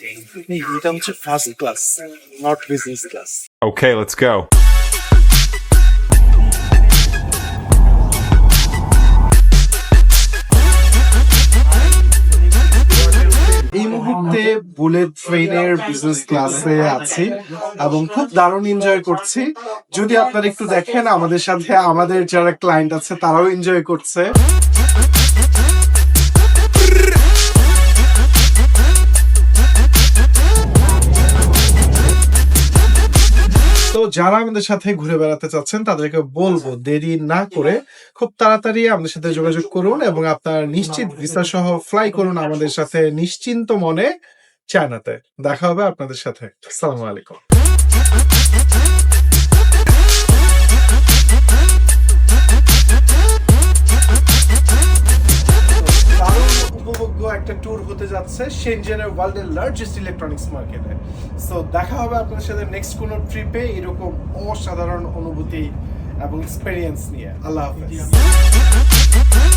এটা হচ্ছে first class, not business class. Okay, let's go. এই মুহূর্তে বুলেট ট্রেনের বিজনেস ক্লাসে আছি এবং খুব দারুণ এনজয় করছি। যদি আপনারা একটু দেখেন, আমাদের সাথে আমাদের যারা ক্লায়েন্ট আছে তারাও এনজয় করছে। তো যারা আমাদের সাথে ঘুরে বেড়াতে চাচ্ছেন তাদেরকে বলবো দেরি না করে খুব তাড়াতাড়ি আমাদের সাথে যোগাযোগ করুন এবং আপনার নিশ্চিত ভিসা সহ ফ্লাই করুন আমাদের সাথে নিশ্চিন্ত মনে চায়নাতে। দেখা হবে আপনাদের সাথে। আসসালামু আলাইকুম। দারুণ উপভোগ্য একটা ট্যুর হতে যাচ্ছে শেনজেনের ওয়ার্ল্ডের লার্জেস্ট ইলেকট্রনিক্স মার্কেটে। সো দেখা হবে আপনাদের সাথে নেক্সট কোনো ট্রিপে এরকম অসাধারণ অনুভূতি এবং এক্সপেরিয়েন্স নিয়ে। আল্লাহ হাফেজ।